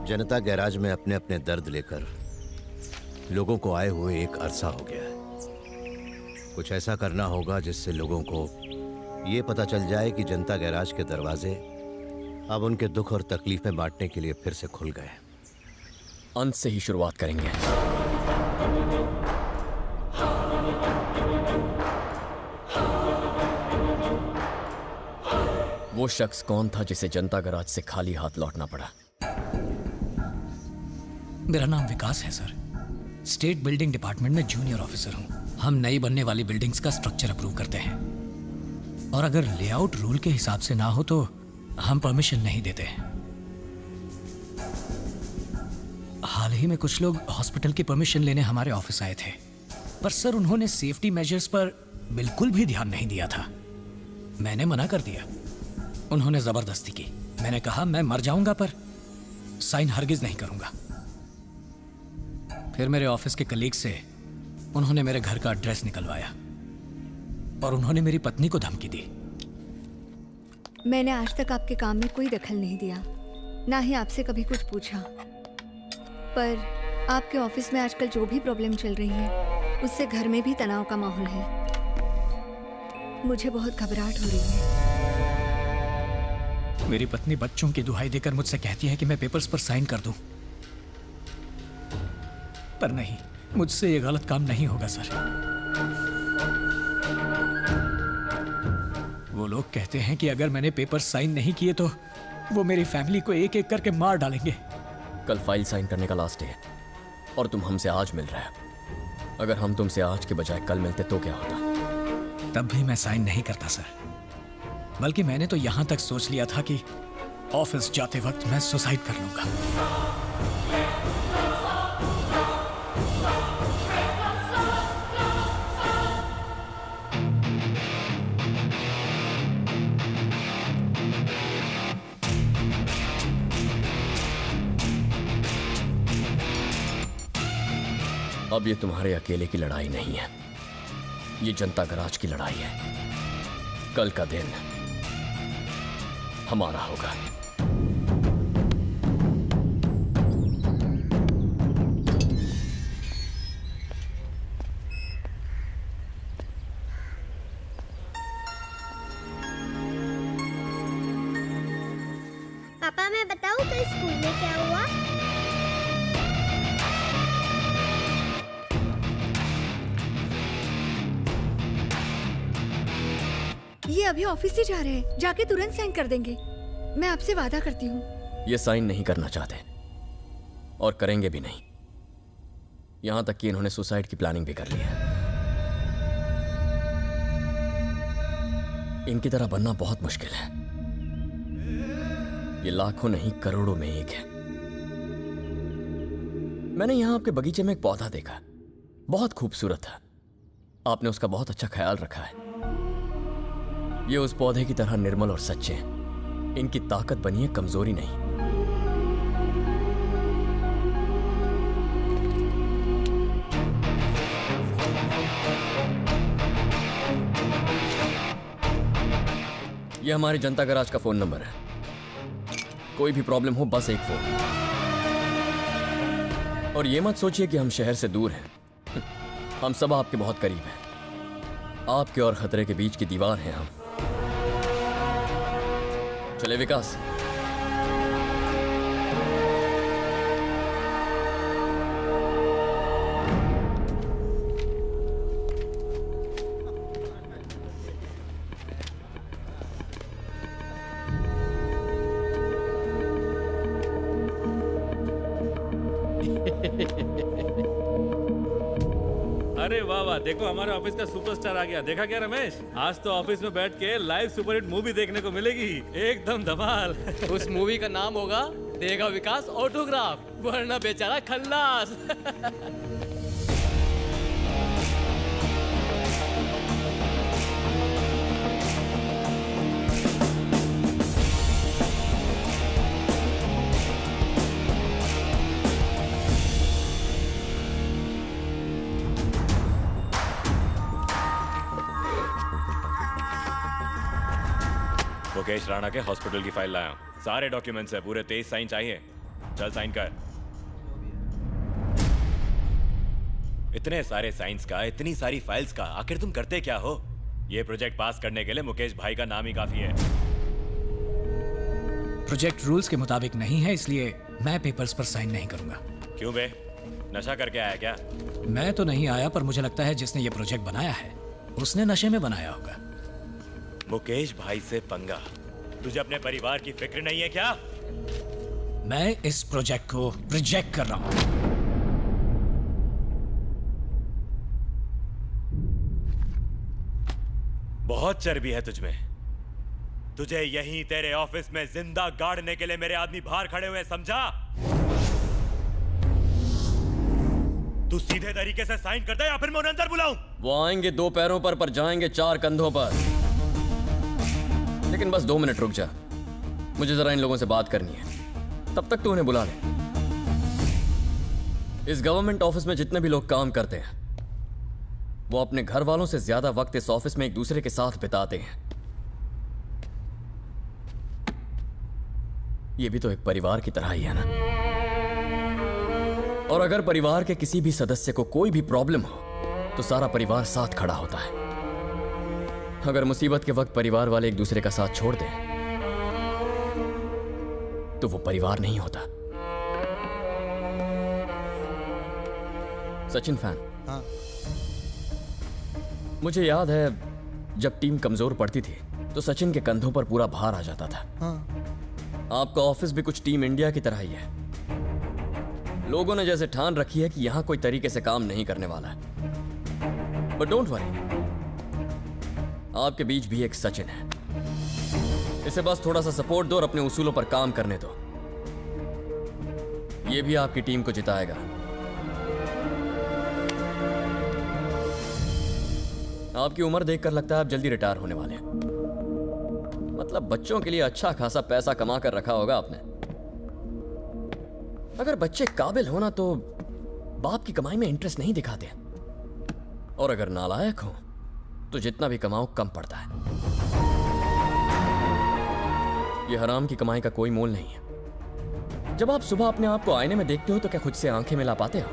जनता garage में अपने अपने दर्द लेकर लोगों को आए हुए एक अरसा हो गया है। कुछ ऐसा करना होगा जिससे लोगों को ये पता चल जाए कि जनता गैराज के दरवाजे अब उनके दुख और तकलीफें बांटने के लिए फिर से खुल गए। अंत से ही शुरुआत करेंगे। वो शख्स कौन था जिसे जनता गैराज से खाली हाथ लौटना पड़ा? मेरा नाम विकास है सर। स्टेट बिल्डिंग डिपार्टमेंट में जूनियर ऑफिसर हूं। हम नई बनने वाली बिल्डिंग्स का स्ट्रक्चर अप्रूव करते हैं और अगर लेआउट रूल के हिसाब से ना हो तो हम परमिशन नहीं देते हैं। हाल ही में कुछ लोग हॉस्पिटल की परमिशन लेने हमारे ऑफिस आए थे, पर सर उन्होंने सेफ्टी मेजर्स पर बिल्कुल भी ध्यान नहीं दिया था। मैंने मना कर दिया। उन्होंने जबरदस्ती की। मैंने कहा मैं मर जाऊंगा पर साइन हरगिज नहीं करूंगा। फिर मेरे ऑफिस के कलीग से उन्होंने मेरे घर का एड्रेस निकलवाया और उन्होंने मेरी पत्नी को धमकी दी। मैंने आज तक आपके काम में कोई दखल नहीं दिया, ना ही आपसे कभी कुछ पूछा, पर आपके ऑफिस में आजकल जो भी प्रॉब्लम चल रही है उससे घर में भी तनाव का माहौल है। मुझे बहुत घबराहट हो रही है। मेरी पत्नी बच्चों की दुहाई देकर मुझसे कहती है कि मैं पेपर्स पर साइन कर दूं, पर नहीं, मुझसे ये गलत काम नहीं होगा सर। वो लोग कहते हैं कि अगर मैंने पेपर साइन नहीं किए तो वो मेरी फैमिली को एक एक करके मार डालेंगे। कल फाइल साइन करने का लास्ट डे है और तुम हमसे आज मिल रहे हो। अगर हम तुमसे आज के बजाय कल मिलते तो क्या होता? तब भी मैं साइन नहीं करता सर, बल्कि मैंने तो यहां तक सोच लिया था कि ऑफिस जाते वक्त मैं सुसाइड कर लूंगा। अब ये तुम्हारे अकेले की लड़ाई नहीं है, ये जनता गैराज की लड़ाई है। कल का दिन हमारा होगा। पापा मैं बताऊं कल स्कूल में क्या हुआ? ये अभी ऑफिस से जा रहे हैं, जाके तुरंत साइन कर देंगे। मैं आपसे वादा करती हूँ। ये साइन नहीं करना चाहते और करेंगे भी नहीं। यहां तक कि इन्होंने सुसाइड की प्लानिंग भी कर ली है। इनकी तरह बनना बहुत मुश्किल है। ये लाखों नहीं करोड़ों में एक है। मैंने यहां आपके बगीचे में एक पौधा देखा, बहुत खूबसूरत था। आपने उसका बहुत अच्छा ख्याल रखा है। ये उस पौधे की तरह निर्मल और सच्चे हैं। इनकी ताकत बनी है, कमजोरी नहीं। ये हमारी जनता गैराज का फोन नंबर है। कोई भी प्रॉब्लम हो बस एक फोन। और ये मत सोचिए कि हम शहर से दूर हैं। हम सब आपके बहुत करीब हैं। आपके और खतरे के बीच की दीवार हैं हम। चले विकास। अरे वाह वाह, देखो हमारे ऑफिस का सुपरस्टार आ गया। देखा क्या रमेश, आज तो ऑफिस में बैठ के लाइव सुपरहिट मूवी देखने को मिलेगी। एकदम धमाल। उस मूवी का नाम होगा देगा विकास ऑटोग्राफ, वरना बेचारा खल्लास। मुकेश राणा के हॉस्पिटल की फाइल लाया हूं। सारे डॉक्यूमेंट्स है, पूरे 23 साइन चाहिए। चल साइन कर। इतने सारे साइंस का, इतनी सारी फाइल्स का, आखिर तुम करते क्या हो? ये प्रोजेक्ट पास करने के लिए मुकेश भाई का नाम ही काफी है। प्रोजेक्ट रूल्स के मुताबिक नहीं है, इसलिए मैं पेपर्स पर साइन नहीं करूंगा। क्यों बे, नशा करके आया क्या? मैं तो नहीं आया, पर मुझे लगता है जिसने ये प्रोजेक्ट बनाया है उसने नशे में बनाया होगा। मुकेश भाई से पंगा? तुझे अपने परिवार की फिक्र नहीं है क्या? मैं इस प्रोजेक्ट को रिजेक्ट कर रहा हूं। बहुत चर्बी है तुझमें। तुझे यहीं तेरे ऑफिस में जिंदा गाड़ने के लिए मेरे आदमी बाहर खड़े हुए हैं, समझा? तू सीधे तरीके से साइन करता है या फिर मैं उन्हें अंदर बुलाऊं? वो आएंगे 2 पैरों पर जाएंगे 4 कंधों पर। लेकिन बस 2 मिनट रुक जा, मुझे जरा इन लोगों से बात करनी है। तब तक तू उन्हें बुला ले। इस गवर्नमेंट ऑफिस में जितने भी लोग काम करते हैं वो अपने घर वालों से ज्यादा वक्त इस ऑफिस में एक दूसरे के साथ बिताते हैं। ये भी तो एक परिवार की तरह ही है ना। और अगर परिवार के किसी भी सदस्य को कोई भी प्रॉब्लम हो तो सारा परिवार साथ खड़ा होता है। अगर मुसीबत के वक्त परिवार वाले एक दूसरे का साथ छोड़ दें तो वो परिवार नहीं होता। सचिन फैन? हाँ। मुझे याद है जब टीम कमजोर पड़ती थी तो सचिन के कंधों पर पूरा भार आ जाता था। हाँ। आपका ऑफिस भी कुछ टीम इंडिया की तरह ही है। लोगों ने जैसे ठान रखी है कि यहां कोई तरीके से काम नहीं करने वाला है। बट डोंट वरी, आपके बीच भी एक सचिन है। इसे बस थोड़ा सा सपोर्ट दो और अपने उसूलों पर काम करने दो। यह भी आपकी टीम को जिताएगा। आपकी उम्र देखकर लगता है आप जल्दी रिटायर होने वाले हैं। मतलब बच्चों के लिए अच्छा खासा पैसा कमा कर रखा होगा आपने। अगर बच्चे काबिल हो ना तो बाप की कमाई में इंटरेस्ट नहीं दिखाते, और अगर नालायक हो तो जितना भी कमाओ कम पड़ता है। यह हराम की कमाई का कोई मोल नहीं है। जब आप सुबह अपने आप को आईने में देखते हो तो क्या खुद से आंखें मिला पाते हो?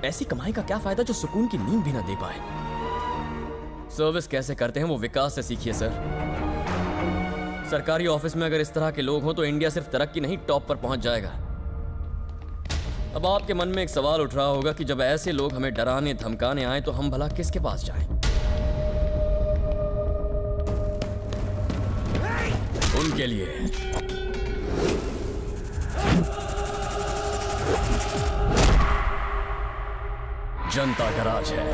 ऐसी कमाई का क्या फायदा जो सुकून की नींद भी ना दे पाए। सर्विस कैसे करते हैं वो विकास से सीखिए सर। सरकारी ऑफिस में अगर इस तरह के लोग हों तो इंडिया सिर्फ तरक्की नहीं टॉप पर पहुंच जाएगा। अब आपके मन में एक सवाल उठ रहा होगा कि जब ऐसे लोग हमें डराने धमकाने आए तो हम भला किसके पास जाएं? उनके लिए जनता का राज है।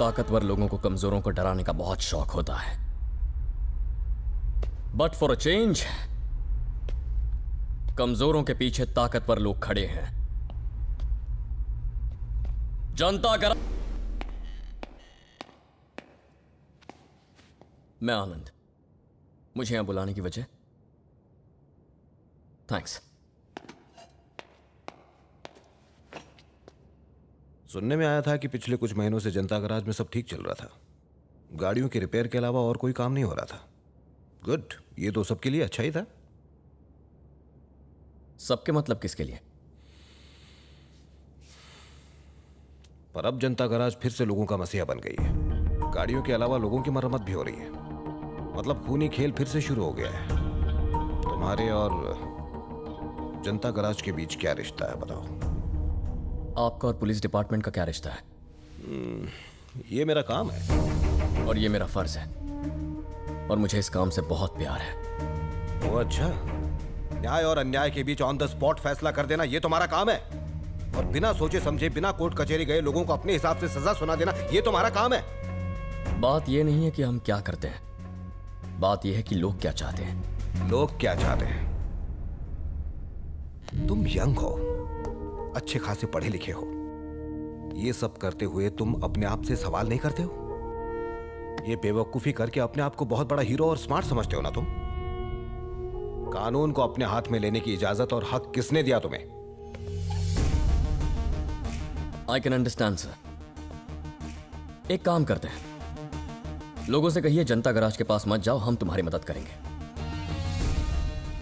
ताकतवर लोगों को कमजोरों को डराने का बहुत शौक होता है, बट फॉर अ चेंज कमजोरों के पीछे ताकतवर लोग खड़े हैं। जनता गैराज। मैं आनंद। मुझे यहां बुलाने की वजह? थैंक्स। सुनने में आया था कि पिछले कुछ महीनों से जनता गैराज में सब ठीक चल रहा था। गाड़ियों के रिपेयर के अलावा और कोई काम नहीं हो रहा था। गुड, ये तो सबके लिए अच्छा ही था। सबके मतलब किसके लिए? पर अब जनता गैराज फिर से लोगों का मसीहा बन गई है। गाड़ियों के अलावा लोगों की मरम्मत भी हो रही है। मतलब खूनी खेल फिर से शुरू हो गया है। तुम्हारे और जनता गैराज के बीच क्या रिश्ता है बताओ? आपका और पुलिस डिपार्टमेंट का क्या रिश्ता है? ये मेरा काम है और ये मेरा फर्ज है, और मुझे इस काम से बहुत प्यार है। वो अच्छा, न्याय और अन्याय के बीच ऑन द स्पॉट फैसला कर देना ये तुम्हारा काम है, और बिना सोचे समझे बिना कोर्ट कचहरी गए लोगों को अपने हिसाब से सजा सुना देना ये तुम्हारा काम है। बात यह नहीं है कि हम क्या करते हैं, बात यह है कि लोग क्या चाहते हैं। लोग क्या चाहते हैं? तुम यंग हो, अच्छे खासे पढ़े लिखे हो, ये सब करते हुए तुम अपने आप से सवाल नहीं करते हो? ये बेवकूफी करके अपने आप को बहुत बड़ा हीरो और स्मार्ट समझते हो ना तुम? कानून को अपने हाथ में लेने की इजाजत और हक किसने दिया तुम्हें? I can understand sir. एक काम करते हैं, लोगों से कहिए जनता गैराज के पास मत जाओ, हम तुम्हारी मदद करेंगे।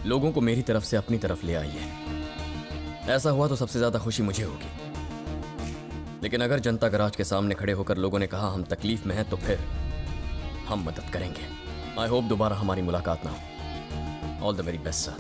लोगों को मेरी तरफ से अपनी तरफ ले आइए। ऐसा हुआ तो सबसे ज्यादा खुशी मुझे होगी। लेकिन अगर जनता गैराज के सामने खड़े होकर लोगों ने कहा हम तकलीफ में हैं, तो फिर हम मदद करेंगे। आई होप दोबारा हमारी मुलाकात ना हो। All the very best sir.